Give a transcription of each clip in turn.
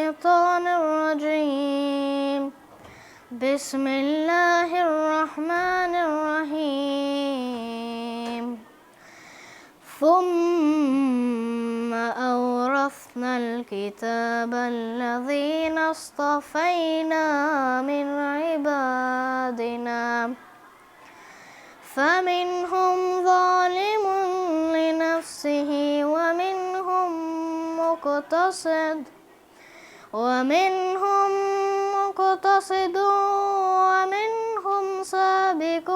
الشيطان الرجيم بسم الله الرحمن الرحيم ثم أورثنا الكتاب الذين اصطفينا من عبادنا فمنهم ظالم لنفسه ومنهم مقتصد ومنهم سابق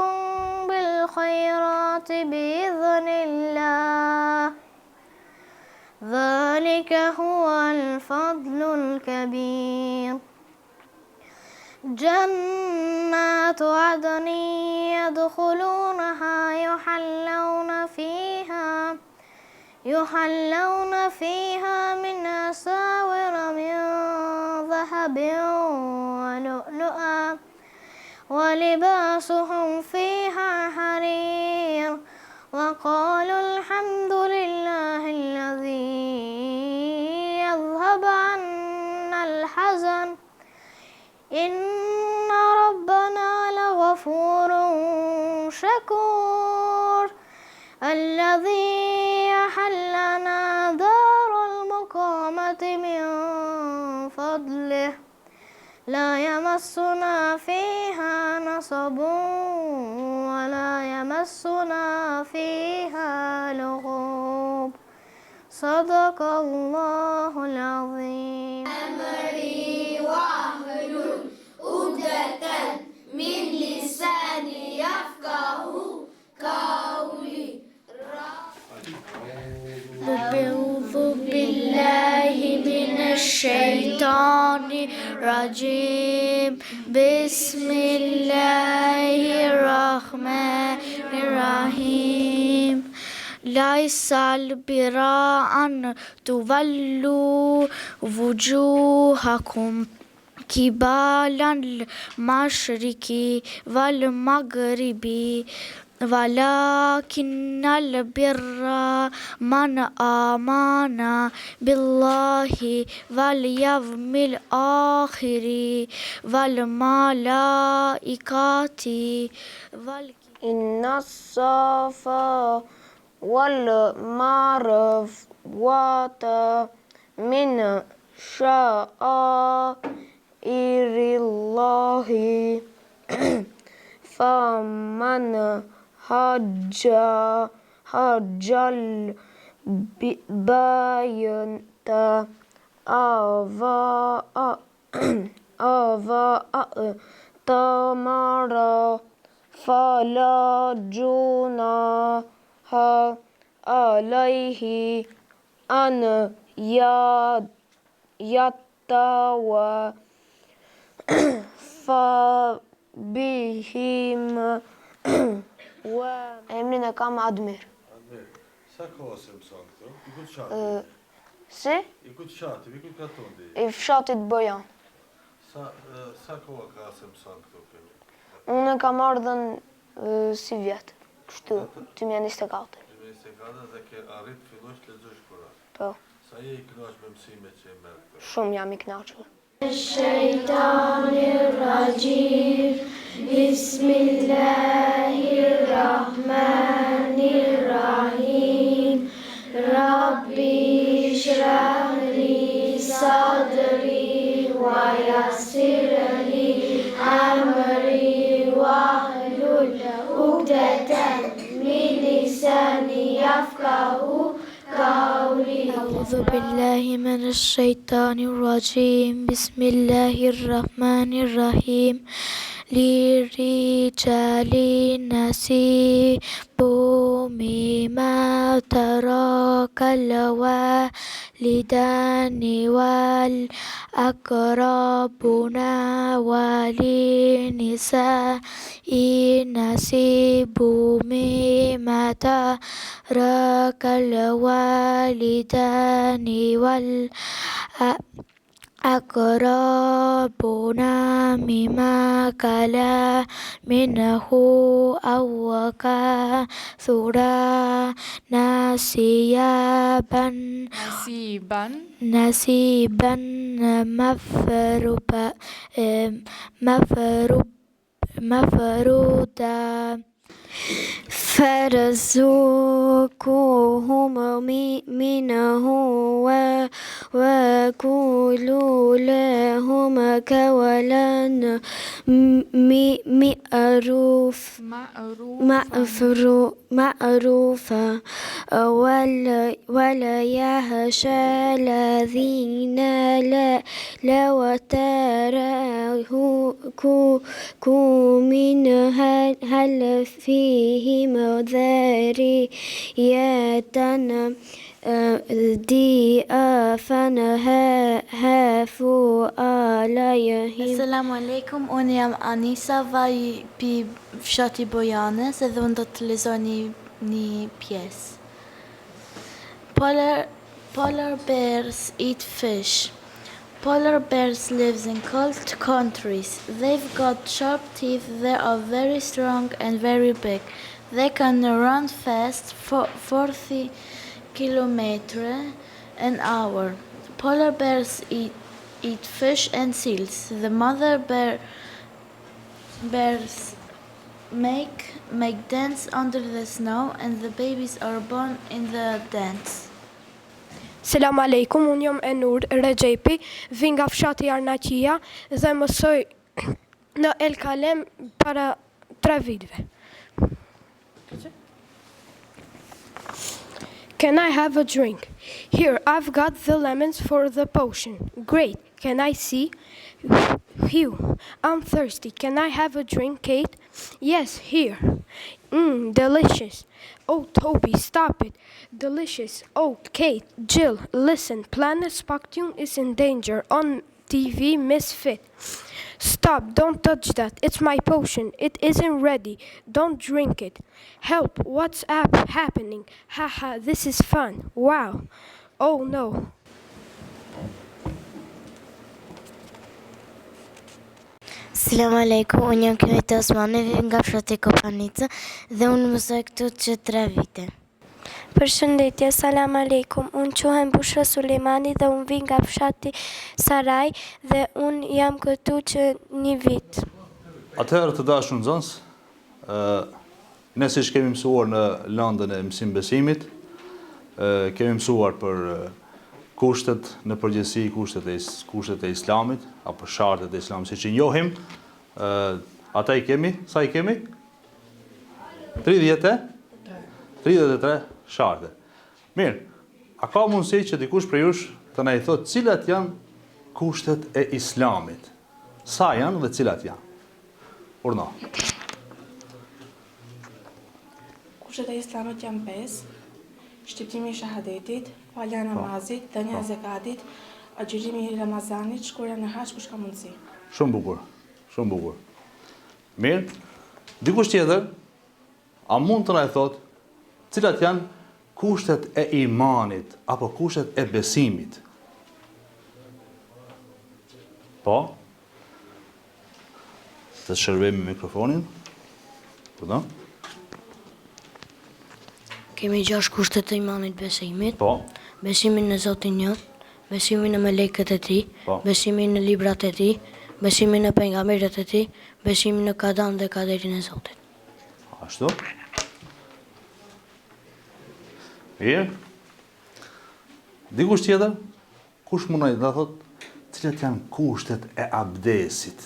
بالخيرات بإذن الله ذلك هو الفضل الكبير جنات عدن يدخلونها يحلون فيها من أساور من ذهب ولؤلؤا ولباسهم فيها حرير وقالوا الحمد لله الذي يذهب عنا الحزن إن ربنا لغفور شكور الذي أحلنا دار المقامة من فضله لا يمسنا فيها نصب ولا يمسنا فيها لغوب صدق الله العظيم أمري واحلل عقدة من لساني يفقه قولي أعوذ بالله من الشيطان الرجيم بسم الله الرحمن الرحيم ليس البر أن تولوا وجوهكم قبل المشرق والمغرب ولكن البر من آمن بالله واليوم الآخر والملائكة إن الصفا والمروة من شعائر الله فمن حج البيت أو اعتمر فلا جناح عليه أن يطوف بهم وأمرنا كم أدمر Sa kohë se mëson këto? I ku të shati? Si? I ku të shati? I ku të katondi? I fshatit Bojan. Sa kohë ka se mëson këto? Unë kam ardhen si vjetë, kështu, 2024. 2024 dhe ke arrit fillosh të lexosh Kur'an. Po, Sa je I kënaqur me mësimet që e merr këto? shumë jam I kënaqur. الشيطان الرجيم بسم الله الرحمن الرحيم ربي اشرح لي صدري ويسر لي أمري واحلل عقدة من لساني يفقهوا قولي أعوذ بالله من الشيطان الرجيم بسم الله الرحمن الرحيم للرجال نصيب مما ترك الوالدان والأقربون وللنساء نصيب مما ترك الوالدان والأقربون مما كلا منه أو كثر نصيبا مفروضة فارزقوهم منه وقولوا لهم قولا معروفا ولا يخشى الذين لو تركوا من خلفهم ذرية ضعفا خافوا عليهم. Assalamu alaikum, unë jam Anisa, vaj pi fshati Bojanës edhe unë do të lexoj një pjesë. Polar bears eat fish. Polar bears live in cold countries. They've got sharp teeth that are very strong and very big. They can run fast, 40 kilometers an hour. Polar bears eat fish and seals. The mother bears make dents under the snow and the babies are born in the dents. Selam aleikum, unë jam Enur Regjepi, vi nga fshati Arnaqia dhe mësoj në El Kalem para 3 viteve. Can I have a drink? Here, I've got the lemons for the potion. Great. Can I see? Phew, I'm thirsty. Can I have a drink, Kate? Yes, here. Delicious. Oh, Toby, stop it. Delicious. Oh, Kate, Jill, listen. Planet Spactium is in danger. On TV, Misfit. Stop, don't touch that. It's my potion. It isn't ready. Don't drink it. Help, what's happening? Haha, this is fun. Wow. Oh, no. Selam aleikum, unë jam Kemete Osmani, nga fshati Kopanica dhe unë mësoj këtu që 3 vite. Përshëndetje, salam aleikum. Unë quhem Bushra Sulejmani dhe unë vi nga fshati Saraj dhe unë jam këtu që 1 vit. Atëherë të dashur nxënës, ne siç kemi mësuar në landën e mësim besimit, kemi mësuar për kushtet në përgjithësi, kushtet e Islamit apo shartet e Islamit siç i njohim. Ata i kemi, sa i kemi? 33 sharte. Mirë, a ka mundësi që dikush prej jush të na i thotë cilat janë kushtet e Islamit? Sa janë dhe cilat janë? Urna. Kushtet e Islamit janë 5: shtyptimi i shahadetit, falja namazit, dhënia e zakatit, agjërimi i Ramazanit, shkruja në hax kush ka mundësi. Shumë bukur, shumë bukur. Mirë, dikush tjetër, a mund të na e thotë cilat janë kushtet e imanit apo kushtet e besimit? Po? Të shërbejmë mikrofonin. Përdo? Kemi 6 kushtet e imanit besimit. Po. Besimin në Zotin një, besimin në melekët e tij, besimin në librat e tij, besimin në pejgamberët e tij, besimin në kadan dhe kaderin e Zotit. Ashtu? Mirë. Dikush tjetër, kush mund na thotë cilat janë kushtet e abdesit?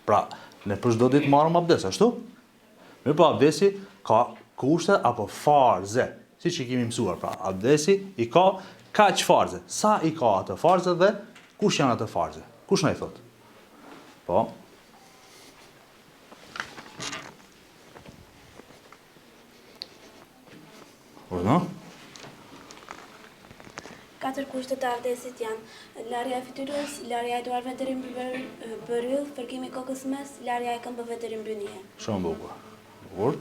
Pra, ne për çdo ditë marrim abdes, ashtu? Mirë, po abdesi ka kushte apo farze, siç i kemi mësuar. Pra, abdesi i ka kaq farze. Sa i ka ato farze dhe kush janë ato farze? Kush na i thotë? Po. Urna? 4 kushtet e abdesit janë larja e fytyrës, larja e duarve deri në bëryll, fërkimi i kokës mes, larja e këmbëve deri në brynje. Shumë bukur. Bukur.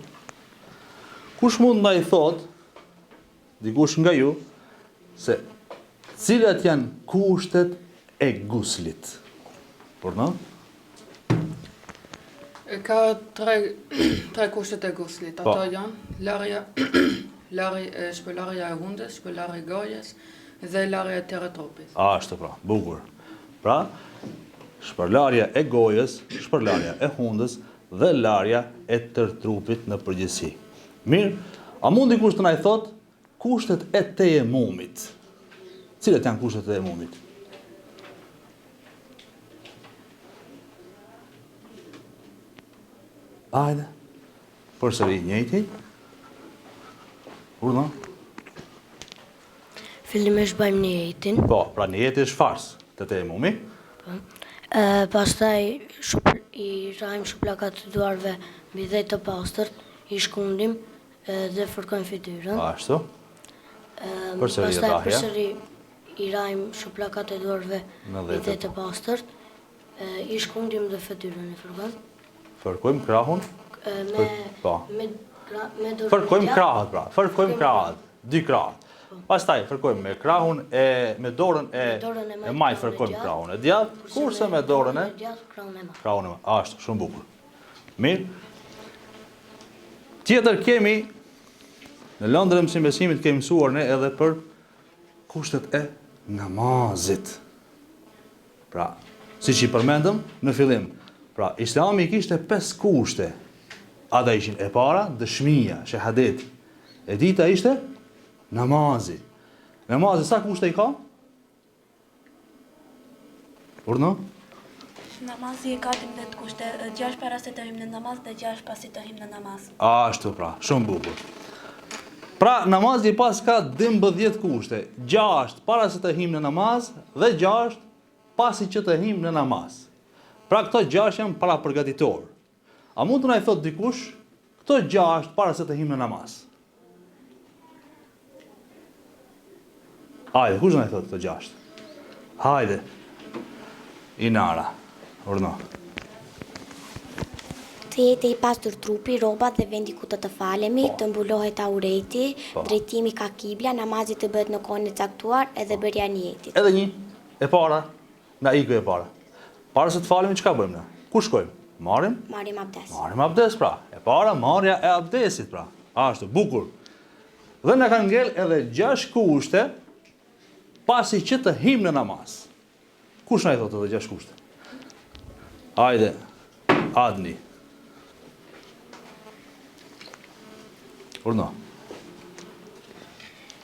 Kush mund na i thot, dikush nga ju, se cilat janë kushtet e guslit? Por në? Ka 3 kushtet e guslit. Ato janë shpëlarja e hundës, shpëlarja e gojës dhe larja e teratopit. Ashtu pra, bukur. Pra, shpërlarja e gojës, shpërlarja e hundës dhe larja e tërë trupit në përgjithësi. Mirë, a mundi dikush të na i thot kushtet e tejemumit? Cilat janë kushtet e tejemumit? Hajde. Përsëri njëjti. Urdhë. Fillimisht bëjmë nijetin. Po, pra nijeti është fars të tejemumi. Pastaj i rajmë shuplakat të duarve mbi dhe të pastërt, i shkundim dhe fërkojmë fytyrën. Ashtu. Përsëri Pastaj rrahja. përsëri i rajmë shuplakat e duarve mbi dhe të pastërt, i shkundim dhe fytyrën e fërkojmë. Fërkojmë krahun. Po. Me dorën. Fërkojmë krahët, pra. Fërkojmë krahët. 2 krahët. Pastaj fërkojmë me krahun me dorën e majt fërkojmë krahun e djathtë, kurse me dorën e krahun e majt. Ashtu, shumë bukur. Mirë. Tjetër kemi në lëndën e mësimbesimit kemi mësuar ne edhe për kushtet e namazit. Pra, siç i përmendëm në fillim, pra Islami kishte 5 kushte. Ata ishin e para, dëshmia, shahadeti. E dita ishte namazi. Namazi sa kushte i ka? Urno? Namazi ka 12 kushte, 6 para se të hym në namaz dhe 6 pasi të hym në namaz. Ashtu pra, shumë bukur. Pra, namazi pas ka 12 kushte, 6 para se të hym në namaz dhe 6 pasi që të hym në namaz. Pra, këto 6 janë para përgatitor. A mund të na i thot dikush, këto 6 para se të hym në namaz? Hajde, kush na i thot këto 6? Hajde. Inara. Urno. Të jetë i pastër trupi, rrobat dhe vendi ku të falemi, të mbulohet aureti, drejtimi ka kibla, namazi të bëhet në kohën e caktuar edhe bërja e niyetit. Edhe një, e para, na ikë e para. Para se të falemi, çka bëjmë ne? Ku shkojmë? Marrim abdes. Marrim abdes, pra. E para, marrja e abdesit, pra. Ashtu, bukur. Dhe na kanë ngel edhe 6 kushte pasi që të hym në namaz. Kush na i thotë edhe 6 kushte? Hajde, Adni. Urno.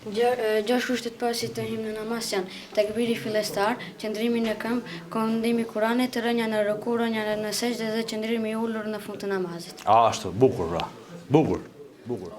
6 kushtet pasi të hym në namaz janë tekbiri fillestar, qëndrimi në këmbë, këndimi Kuranit, rënja në ruku, rënja në sejdë dhe qëndrimi i ulur në fund të namazit. Ashtu, bukur, pra. Bukur, bukur.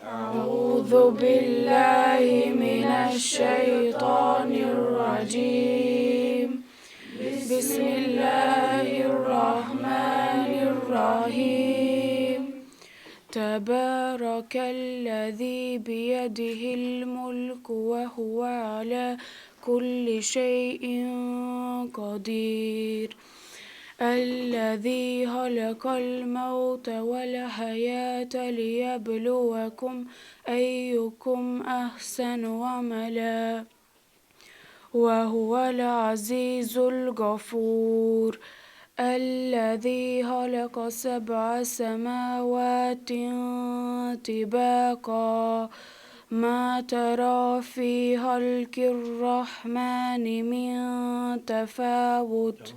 أعوذ بالله من الشيطان الرجيم بسم الله الرحمن الرحيم تبارك الذي بيده الملك وهو على كل شيء قدير الذي خلق الموت والحياة ليبلوكم أيكم أحسن عملا وهو العزيز الغفور الذي خلق 7 سماوات طباقا ما ترى في خلق الرحمن من تفاوت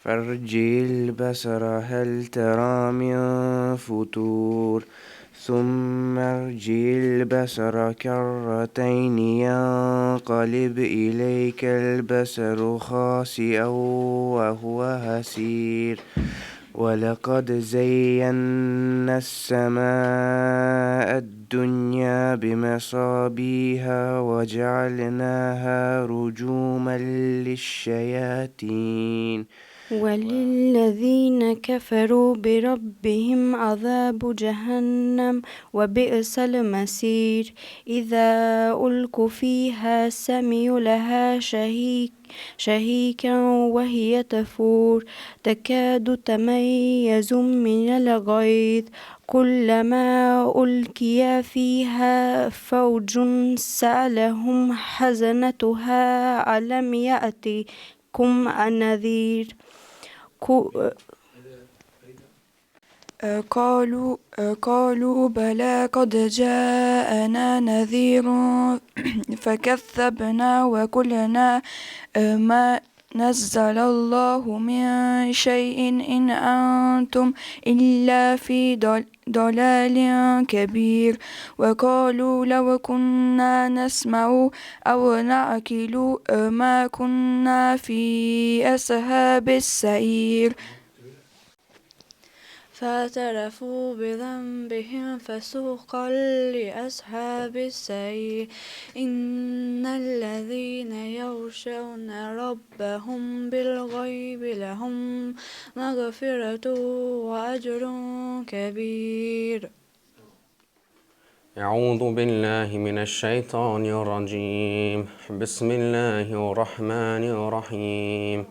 فارجع البصر هل ترى من فطور ثم ارجع البصر كرتين ينقلب إليك البصر خاسئا وهو حسير ولقد زينا السماء الدنيا بمصابيح وجعلناها رجوما للشياطين وللذين كفروا بربهم عذاب جهنم وبئس المصير إذا ألقوا فيها سمعوا لها شهيكا وهي تفور تكاد تميز من الغيظ كلما ألقي فيها فوج سألهم حزنتها ألم يأتكم نذير قالوا بلى قد جاءنا نذير فكذبنا وقلنا ما نزل الله من شيء إن أنتم إلا في ضلال كبير وقالوا لو كنا نسمع أو نعقل ما كنا في أصحاب السعير فاعترفوا بذنبهم فسوقا لأصحاب السعير إن الذين يخشون ربهم بالغيب لهم مغفرة وأجر كبير أعوذ بالله من الشيطان الرجيم بسم الله الرحمن الرحيم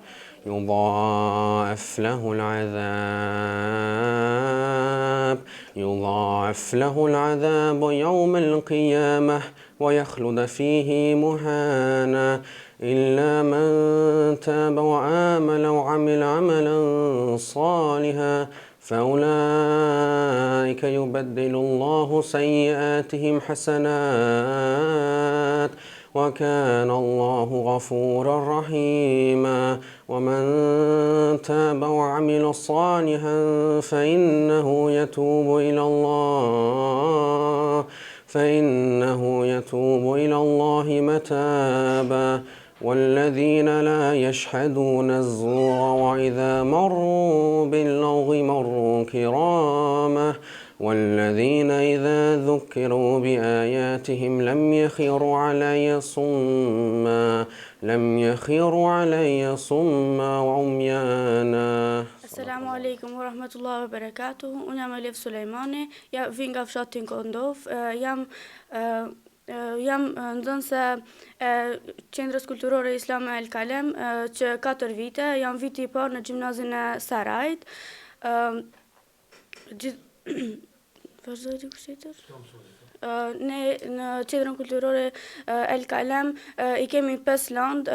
يضاعف له العذاب يوم القيامة ويخلد فيه مهانا إلا من تاب وآمن وعمل عملا صالحا فأولئك يبدل الله سيئاتهم حسنات وكان الله غفورا رحيما ومن تاب وعمل صالحا فإنه يتوب إلى الله متابا والذين لا يشهدون الزور وإذا مروا باللغو مروا كراما والذين إذا ذكروا بآياتهم لم يخروا علي صما وعميانا. Assalamu alaikum wa rahmatullahi wa barakatuh. Unë jam Elif Sulejmani, vim nga fshatin Kondov, jam nxënëse Qendrës Kulturore Islame El Kalem që 4 vite, jam viti I parë në gjimnazin e Sarajit. Ne në Qendrën Kulturore El Kalem I kemi 5 landë,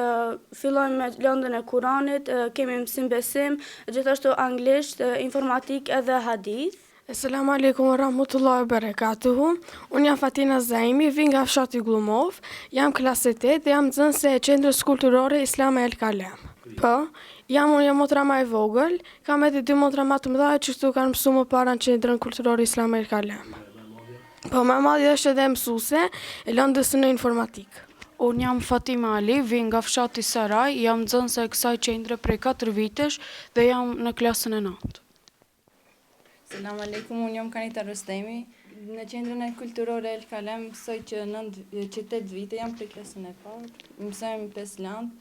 fillojmë me landën e Kuranit, kemi mësim besim, gjithashtu anglisht, informatik edhe hadith. Assalamu alaikum wa rahmatullahi wa barakatuhu. Unë jam Fatina Zaimi, vi nga fshati Glumov, jam klasë 8 dhe jam nxënëse e Qendrës Kulturore Islame El Kalem. Po, unë jam motra ma e vogël, kam edhe 2 motra ma të mëdha që këtu kanë mësu më para në Qendrën Kulturore Islame El Kalem. Po, ma madhja është edhe mësuse e lëndës në informatik. Unë jam Fatima Ali, vi nga fshati Saraj, jam nxënëse e kësaj qendre prej 4 vitesh dhe jam në klasën e 9. Selam aleikum, unë jam Kanita Rostemi. Në Qendrën e Kulturore El Kalem mësoj që 8 vite jam prej klasën e parë. Mësojmë 5 landë,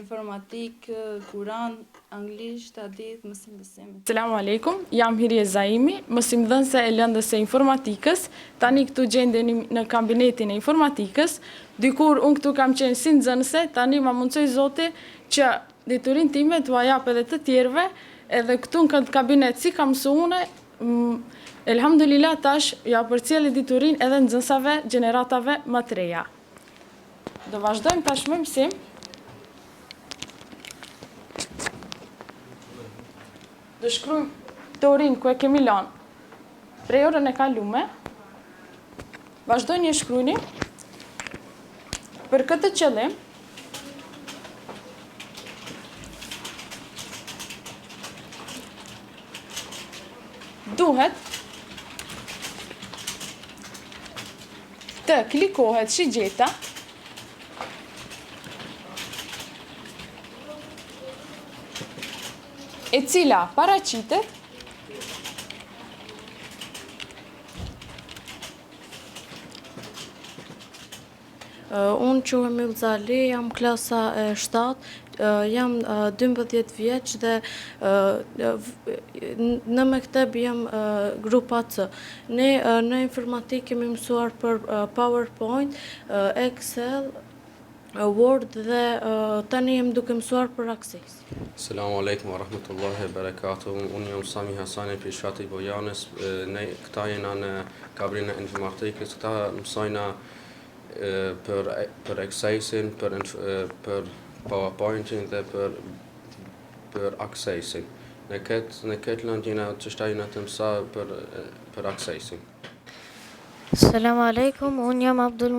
informatik, Kuran, anglisht, hadith, mësim besim. Selam aleikum, jam Hirje Zaimi, mësimdhënëse e lëndës e informatikës. Tani këtu gjendeni në kabinetin e informatikës. Dikur unë këtu kam qenë si nxënëse, tani ma mundsoj Zoti që diturin time t'ua jap edhe të tjerëve, edhe këtu në këtë kabinet si kam mësu une, elhamdulillah tash ja përcjell diturin edhe nxënësave gjeneratave më të reja. Do vazhdojmë tash me mësim. Do shkruajmë teorinë ku e kemi lanë prej orën e kalume. Vazhdojnë shkruani. Për këtë qëllim duhet të klikohet shigjeta e cila paraqitet Unë quhem Ylzali, jam klasa e 7, jam 12 vjeç dhe në mekteb jam grupa C. Ne në informatikë kemi mësuar për PowerPoint, Excel, Word dhe tani jem duke mësuar për Access. Selamu alaikum wa rahmatullahi wa barakatuh. Unë jam Sami Hasani për Fshatit Bojanës. Ne këta jena në kabrinë e informatikës, këta mësojna për Accessin, për PowerPointin dhe për Accessin. Në këtë lëndë jena qështa jena të mësa për Accessin. Selam aleikum, unë jam Abdul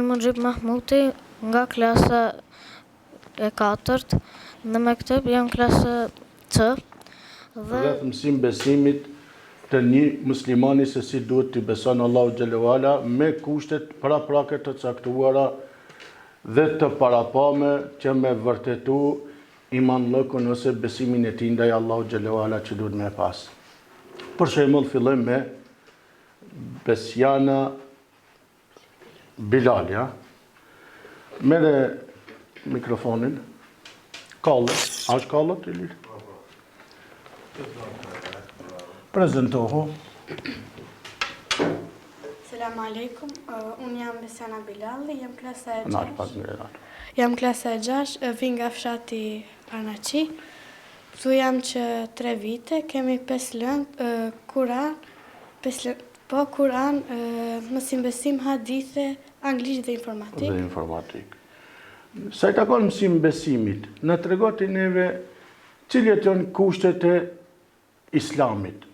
Mujib Mahmuti nga klasa e 4, në mekteb jam klasa C. Dhe mësim besimit të një muslimani se si duhet të beson Allahu xhallahu ala me kushtet praprake të caktuara dhe të parapame që me vërtetu imanllëkun ose besimin e tij ndaj Allahu xhallahu ala që duhet me pas. Për shembull fillojmë me Besjana Bilal, ja? Mere mikrofonin. Kallët. A është kallët, Ilir? Prezentohu. Selam aleikum, unë jam Besjana Bilal, jam klasa e 6. Jam klasa e 6, vi nga fshati Arnaçi. Këtu jam që 3 vite, kemi 5 lëndë, Kur'an, 5 lëndë, po Kur'an, mësim besim, hadithe, anglisht dhe informatik. Sa i takon mësim besimit, në tregoti neve cilët janë kushtet e islamit,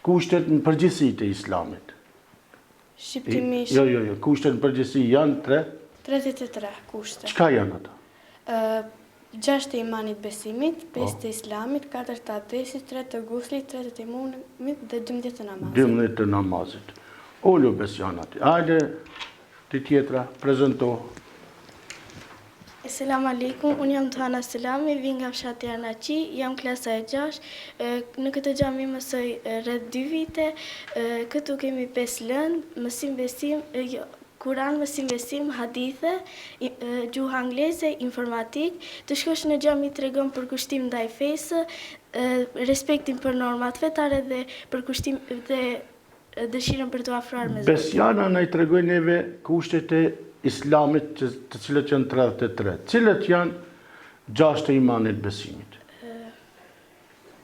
kushtet në përgjithësi të islamit. Shqiptimisht. Jo, kushtet në përgjithësi janë 33 kushte. Çka janë ata? 6 të imanit besimit, 5 të islamit, 4 të abdesit, 3 të guslit, 3 të imunit dhe 12 të namazit. 12 të namazit. Ullu Besjanati. Ajde, ti tjetra, prezento. Selam aleikum, unë jam Tuhana Selami, vi nga fshati Arnaçi, jam klasa e 6, në këtë xhami mësoj rreth 2 vite, këtu kemi 5 lëndë, mësim besim, Kur'an, mësim besim, hadithe, gjuhë angleze, informatik, të shkosh në xhami tregon për kushtim ndaj fesë, respektin për normat fetare dhe për kushtim dhe dëshirën për të afruar me Zotin. Besjana na i tregoi neve kushtet e islamit të cilët janë 33. Cilët janë 6 të imanit besimit?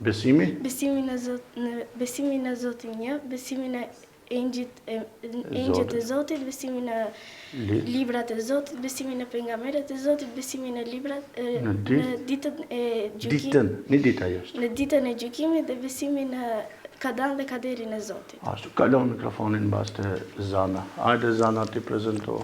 Besimi? Besimi në Zotin një, besimi në engjëjt e Zotit, besimi në librat e Zotit, besimi në pejgamberët e Zotit, besimi në librat në ditën e gjykimit. Në ditën e gjykimit dhe besimi në kadan dhe kaderin e Zotit. Ashtu, kalon mikrofonin mbas të Zana. Hajde Zana ti prezento.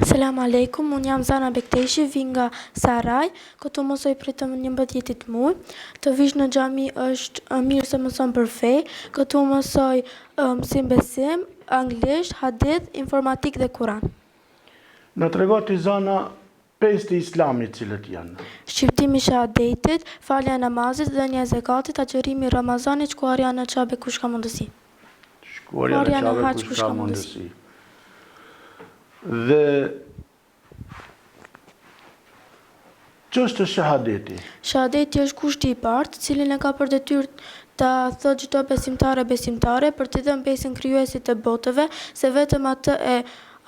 Selam aleikum, unë jam Zana Bekteshi, vi nga Saraj, këtu mësoj për të 11 muaj, të vish në xhami është mirë se mëson për fe, këtu mësoj mësim besim, anglisht, hadith, informatik dhe Kur'an. Në tregoti Zana 5 të islamit cilët janë? Shqiptimi shahadetit, falja e namazit, dhënia e zakatit, agjërimi i Ramazanit, shkuarja në Çabe kush ka mundësi. Shkuarja në Çabe kush ka mundësi. Dhe ç'është shahadeti? Shahadeti është kushti i parë, cilin e ka për detyrë ta thotë çdo besimtare për të dhënë besën krijuesit të botëve, se vetëm atë e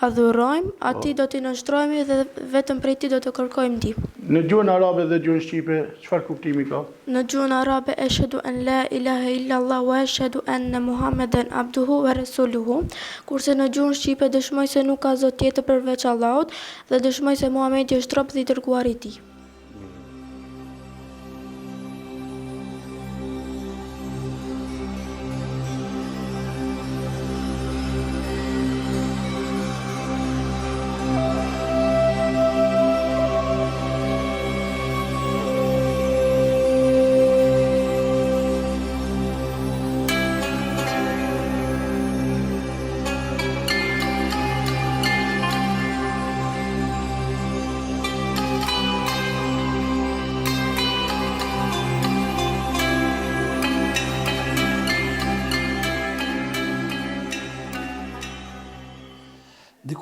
adhurojmë, atij do t'i nënshtrohemi dhe vetëm prej tij do të kërkojmë ndihmë. Në gjuhën arabe dhe gjuhën shqipe, çfarë kuptimi ka? Në gjuhën arabe eshhadu an la ilaha illallah wa eshhadu anna Muhammeden abduhu wa rasuluhu, kurse në gjuhën shqipe dëshmoj se nuk ka zot tjetër përveç Allahut dhe dëshmoj se Muhamedi është rob dhe i dërguari i tij.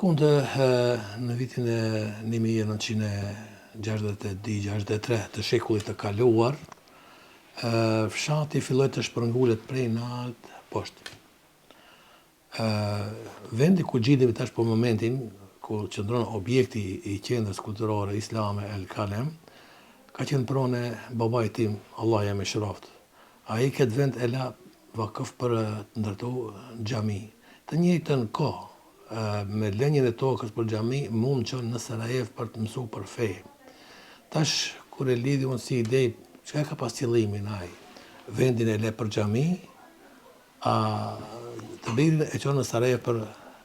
Zakonte në vitin e 1962-63 të shekullit të kaluar, fshati filloi të shpërngullet prej lart poshtë. Vendi ku gjidemi tash për momentin, ku qëndron objekti i qendrës kulturore islame El Kalem, ka qenë pronë babait tim, Allah jam i shëroft. Ai këtë vend e la vakëf për të ndërtuar xhami. Të njëjtën kohë, me lënjen e tokës për xhami, mund që në Sarajev për të mësuar për fe. Tash, kur e lidhi unë si ide, çka ka pas qëllimin ai? Vendin e le për xhami, a të birin e qonë në Sarajev për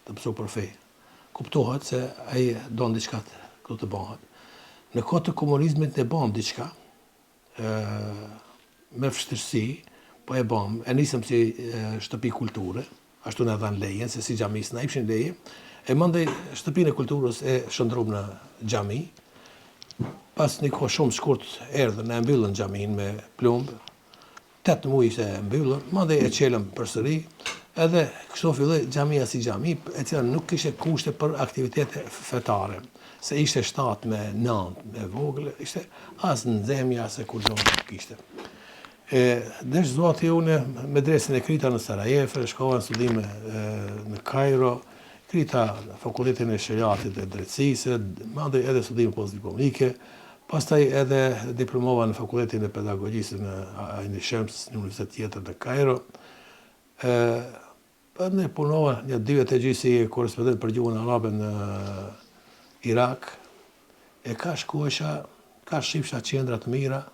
të mësuar për fe. Kuptohet se ai don diçka këtu të bëhet. Në kohë të komunizmit ne bëm diçka, me vështirësi, po e bëm, e nisëm si shtëpi kulture, ashtu në dhanë lejen, se si xhamis na ipshin leje, e mandej shtëpinë e kulturës e shëndrum në xhami. Pas një kohë shumë shkurt erdhën, e mbyllën xhamin me plumb, 8 muaj ishte e mbyllur, mandej e qelëm përsëri, edhe kështu filloi xhamia si xhami, e cila nuk kishte kushte për aktivitete fetare, se ishte 7 me 9 me vogël, ishte as në zemja, as e kur do nuk ishte. Desh zoti unë medresën e krita në Sarajev, shkova në studime në Kairo, krita fakultetin e shariatit dhe drejtësisë, mandej edhe studime postdiplomike, pastaj edhe diplomova në fakultetin e pedagogjisë në Ain Shams, në universitet tjetër në Kairo. Ne punova një 2 vjet e gjysmë si korrespondent për gjuhën arabe në Irak, e ka shkuesha, ka shifsha qendra të mira,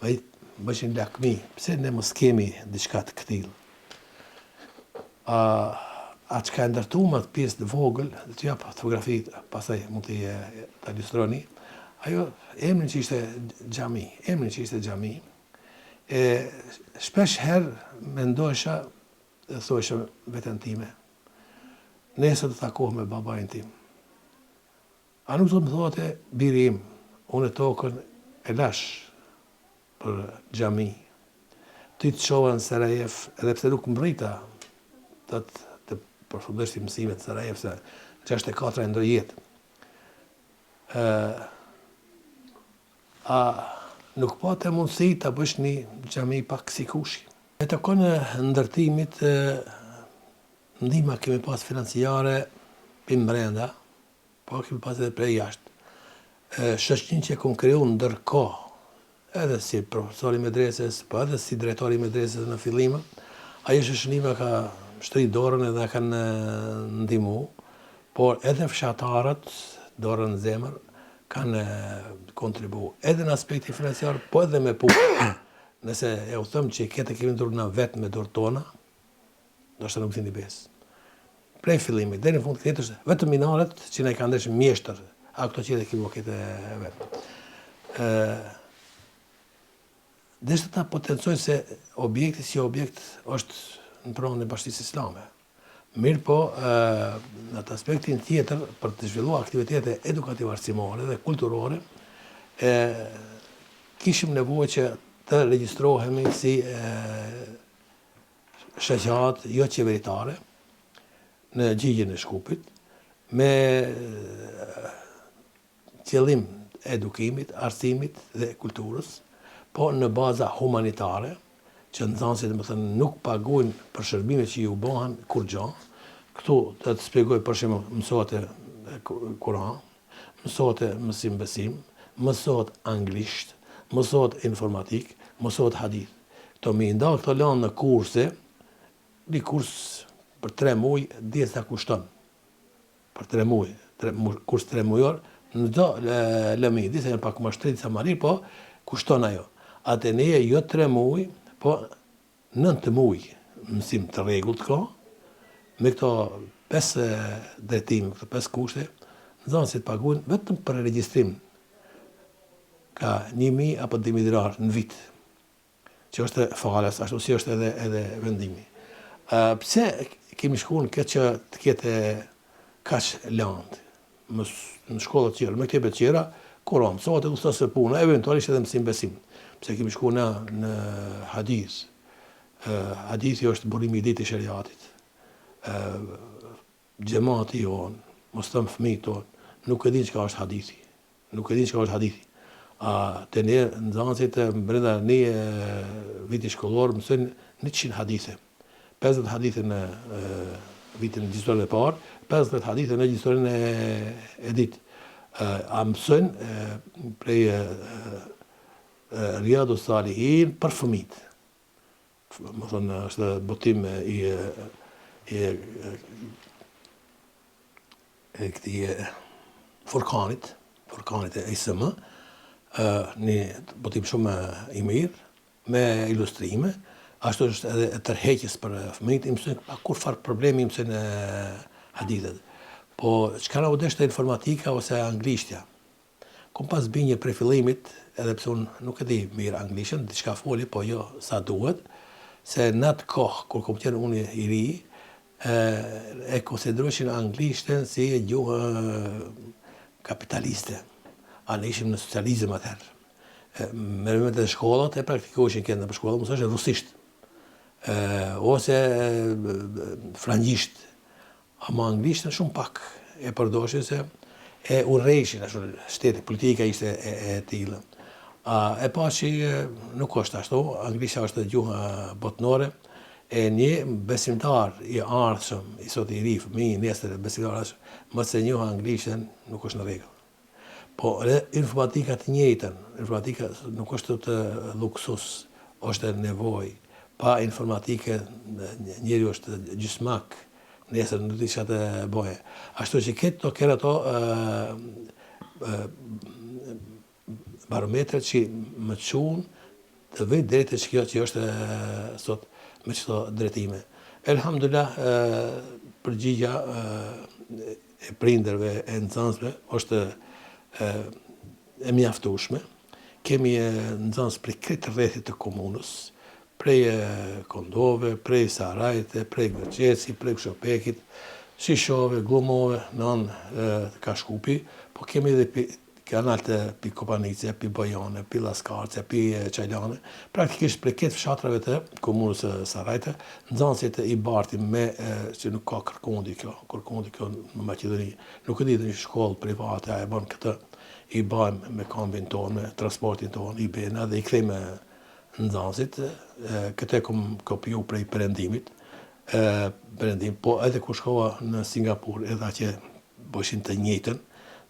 me bëshin lakmi, pse ne mos kemi diçka të këtillë. Atë që ka ndërtu më të pjesë të vogël, të jap fotografi, pastaj mund të ilustroni, ajo emrin që ishte xhami, shpesh herë mendojsha dhe thosha veten time, nesër të takohem me babain tim. A nuk do të më thote, biri im, unë e tokën e lash për xhami. Ty të shova në Sarajev, edhe pse nuk mbrita të përfundosh mësimet në Sarajev, se 64 e ndër jetë. A nuk pate mundësi të bësh një xhami pak si kushi. E të konë ndërtimit, ndihma kemi pas financiare për brenda, po kemi pas edhe prej jashtë. Shoqërinë që kom kriju ndërkohë, edhe si profesori medreses, po edhe si drejtori medreses në fillim, ajo shoqënia ka shtrit dorën edhe kanë ndihmu, por edhe fshatarët, dorën në zemër, kanë kontribu edhe në aspektin financiar, po edhe me punë. Nëse e u thëmë që kete kemi ndurë në vetë me dorë tona, do shtë nuk të një besë. Prej fillimit, deri në fund këtë është vetëm minaret që ne kanë ndeshë mjeshtër, a këto që edhe kimo këtë vetë. Deshtë ta potencojnë se objekti si objekt është në pronën e Bashkisë Islame. Mirë po, në të aspektin tjetër, për të zhvillua aktivitete edukative arsimore dhe kulturore, kishim nevojë që të regjistrohemi si shoqat jo qeveritare në gjigjen e Shkupit, me qëllim edukimit, arsimit dhe kulturës, po në baza humanitare, që nxënësit nuk paguajnë për shërbimet që ju bëhen kur gjë. Këtu të shpjegoj për shembull, mësohet Kur'an, mësohet mësim besim, mësohet anglisht, mësohet informatik, mësohet hadith. Këto mi nda këto lanë në kurse, një kurs për 3 muaj, dihet sa kushton. Për 3 muaj, kurs 3 muajor, në do lëmi, disa janë pak më shtrit sa marir, po kushton ajo. Atë neje jo 3 muaj, po 9 muaj mësim të rregullt ka, me këto 5 drejtime, këto 5 kushte, nxënësit paguajnë vetëm për regjistrim. Ka 1.000 apo 2.000 dinar në vit, që është falas, ashtu si është edhe vendimi. Pse kemi shkuar këtë që të kete kaq landë, në shkollat tjera, me këtebe tjera, Kur'an, sot e ustasë puna, eventualisht edhe mësim besim. Pse kemi shkuar në hadith. Hadithi është burimi i ditë i shariatit. Xhamati jon, mos thëmë fëmijët tonë, nuk e din çka është hadithi. Nuk e din çka është hadithi. Të ne nxënësit brenda një viti shkollor mësojnë 100 hadithe. 50 hadithe në vitin gjysmëror e parë, 50 hadithe në gjysmërin e dytë. A mësojnë prej Riyadus Salihin për fëmijët. Më thonë, është botim i këtij Furkanit e ISM, një botim shumë i mirë, me ilustrime, ashtu është edhe tërheqjes për fëmijët, i mësojnë kur farë problemi i mësojnë hadithet. Po, çka na u deshte informatika ose anglishtja? Kom pas binje prej fillimit, edhe pse unë nuk e di mirë anglishtën, diçka foli, po jo sa duhet, se në atë kohë, kur kom qenë unë i ri, e konsideroshin anglishtën si e gjuhë kapitaliste. A ne ishim në socializëm atëherë. Merimet e shkollat e praktikoshin këndë për shkollat, mësoshin rusisht, ose frangjisht. Ama anglishtën shumë pak e përdoshin se e urrejshin, shteti, politika ishte e tillë. E pa që nuk është ashtu, anglishtja është gjuha botnore, e një besimtar i ardhshëm, i sot i ri, fëmijë, nesër besimtar ardhshëm, mos e njoh anglishtën, nuk është në rregull. Po informatika të njëjtën, informatika nuk është të luksus, është nevojë. Pa informatike njeriu është gjysmak, nesër nuk di çfarë të bëjë. Ashtu që këto ato barometrat që më çuan të vëj drejtë që kjo që është sot me çdo drejtime. Elhamdulillah, përgjigja e prindërve e nxënësve është e mjaftueshme. Kemi nxënës prej këtë rrethit të komunës, prej Kondove, prej Sarajte, prej Gërgjeci, prej Kshopekit, Shishove, Glumove, në anë Kashkupi, po kemi edhe kanalt pi Kopanice, pi Bojane, pi Laskarce, pi Çajlane, praktikisht prej këtë fshatrave të komunës Sarajte, nxënësit i bartim me që nuk ka kërkondi kjo në Maqedoni. Nuk e di një shkollë private, e bën këtë, i bajmë me kambin tonë, me transportin tonë, i bena dhe i kthejmë nxënësit, këtë e kom kopiju prej perëndimit, po edhe kur shkova në Singapur, edhe që bëshin të njëjtën,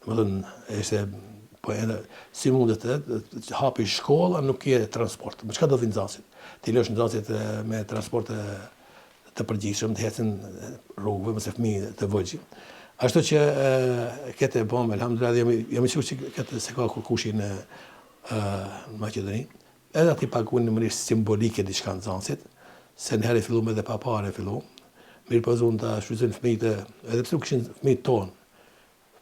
po edhe si mundet të hapi shkolla, nuk je transport. Më çka do vi nxënësit? Ti lësh nxënësit me transport të përgjithshëm, të ecën rrugëve, mëse fëmijë të vogël. Ashtu që këtë e bëm, elhamdulillah, jam i sigurt që këtë se ka kush në Maqedoni. Edhe ati paguajnë në mënyrë simbolike diçka nxënësit, se në herë filluam edhe pa parë filluam. Mirë po zonë ta shfrytëzojnë fëmijët, edhe pse nuk kishin fëmijët tonë.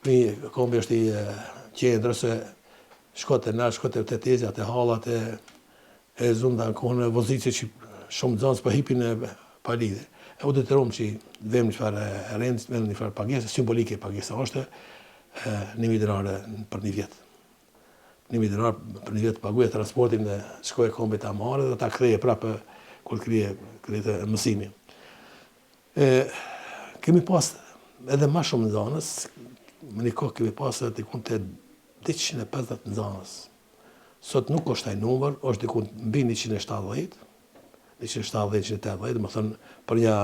Fëmijë kombi është i qendrës, shkote na, shkote te tezat e hallat e zonë në kohën e vozicit që shumë nxënës po hipin pa lidhje. U detyruam që vëmë një farë rendë, vëmë një farë pagesë, simbolike pagesa është 1.000 dinare për një vjetë. 1.000 dinar për një vjetë paguaj transportin dhe shkoj e kombit ta marrë dhe ta ktheje prapë kur krije mësimi. Kemi pas edhe ma shumë nxënës, më një kohë kemi pas edhe dikun të 250 nxënës. Sot nuk është ai numër, është dikun mbi 170, 170-180, më thënë për një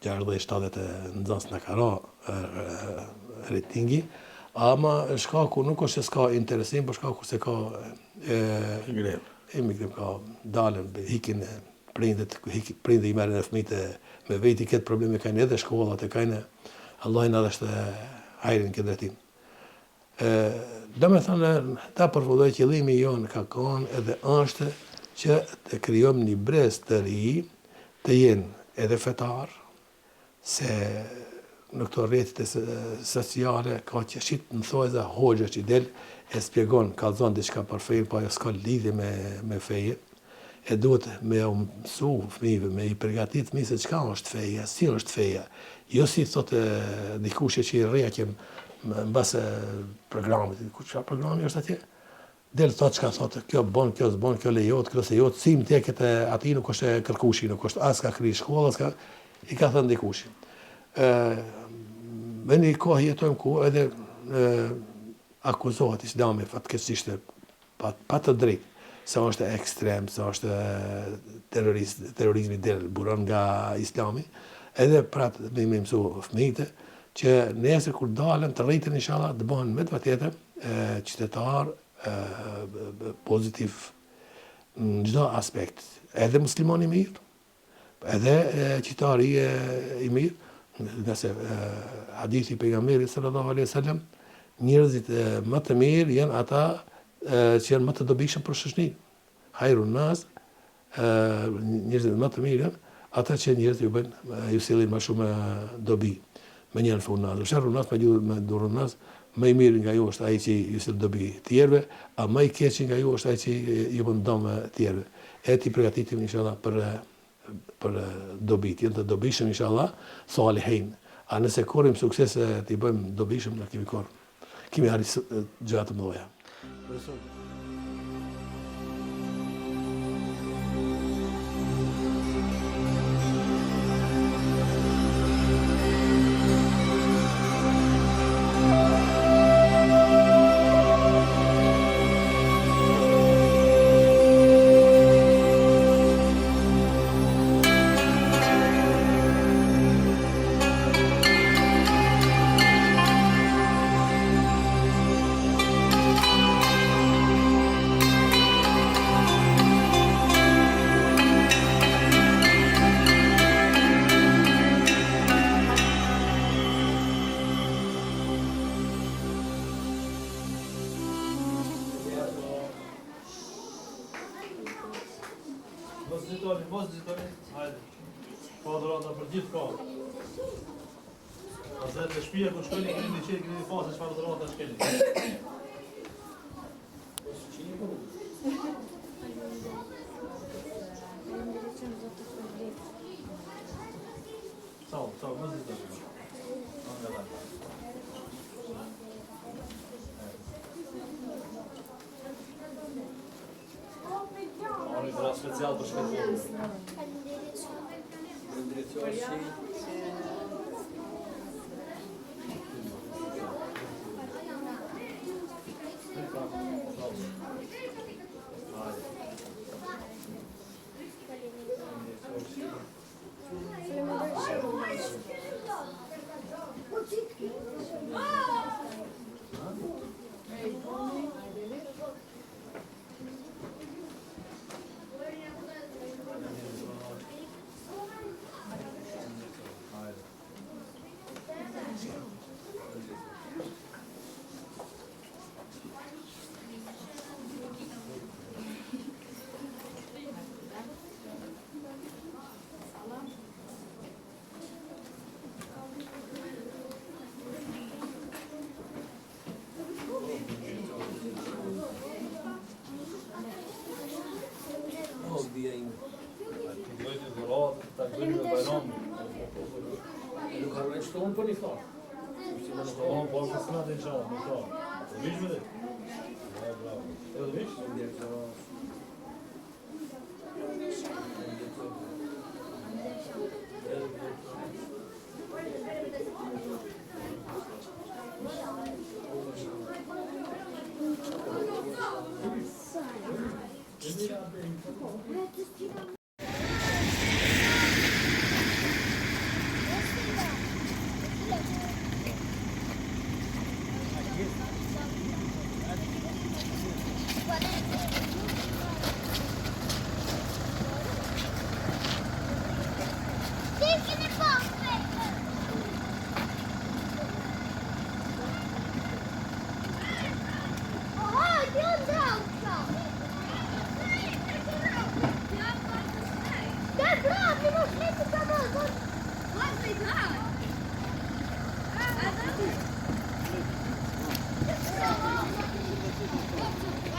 60-70 nxënës në kara ratingi, ama shkaku nuk është se s'ka interesim, por shkaku se ka emigrim, ka dalën, hikin prindet i merren e fëmijët me veti, këtë probleme kanë edhe shkollat e kanë, Allah na dhashtë hajrin këtë drejtim. Do me thënë, ta përfundoj qëllimi jonë ka kanë edhe është që të krijojmë një brez të ri, të jenë edhe fetar, se në këto rrjetet sociale ka që shit në thojza hoxha që del e spjegon, kallzon diçka për fejën, po ajo s'ka lidhje me feje. E duhet me mësu fëmijëve, me i përgatit fëmijë se çka është feja, si është feja. Jo si thotë dikush që i rreqem mbase programit, çfarë programi është atje? Del thotë çka thotë, kjo bën, kjo s'bën, kjo lejohet, kjo s'lejohet, si mteket aty nuk është kërkushi, nuk është as ka kri shkolla, i ka thënë dikush. me një kohë jetojmë ku edhe akuzohet Islami fatkeqësisht pa të drejtë, se është ekstrem, se është terrorizmi del buron nga Islami, edhe pratë me mësu fëmijët që nesër kur dalen të rritën inshallah të bëhen me të vërtetë qytetar pozitiv në çdo aspekt, edhe muslimani i mirë, edhe qytetari i mirë, nëse hadithi i pejgamberit sallallahu alaihi wasallam, njerëzit më të mirë janë ata që janë më të dobishëm për shoqërinë. Hayrun nas, njerëzit më të mirë janë ata që njerëzit ju sillin më shumë dobi. Me njënë fund nas, sharrun nas me durrun nas, më i mirë nga ju është ai që ju sill dobi tjerëve, a më i keq nga ju është ai që ju bën dëm tjerëve. E ti përgatitim inshallah për dobit, jenë të dobishëm inshallah, salihin. A nëse korrim sukses të i bëjmë dobishëm, na kemi arrit gjëra të mëdha. Mos zitoni, hajde. Ka dhurata për gjithë ka. Pastaj të shtëpia ku shkoni keni qenë keni fasë çfarë dhurata shkeni. Sağ ol, mos zitoni. Dhura special për shkëndijën. Unë për një farë. Unë për një farë dhe në qalë, në farë. Të vishë me dhe? Bravo. E dhe vishë? Yes.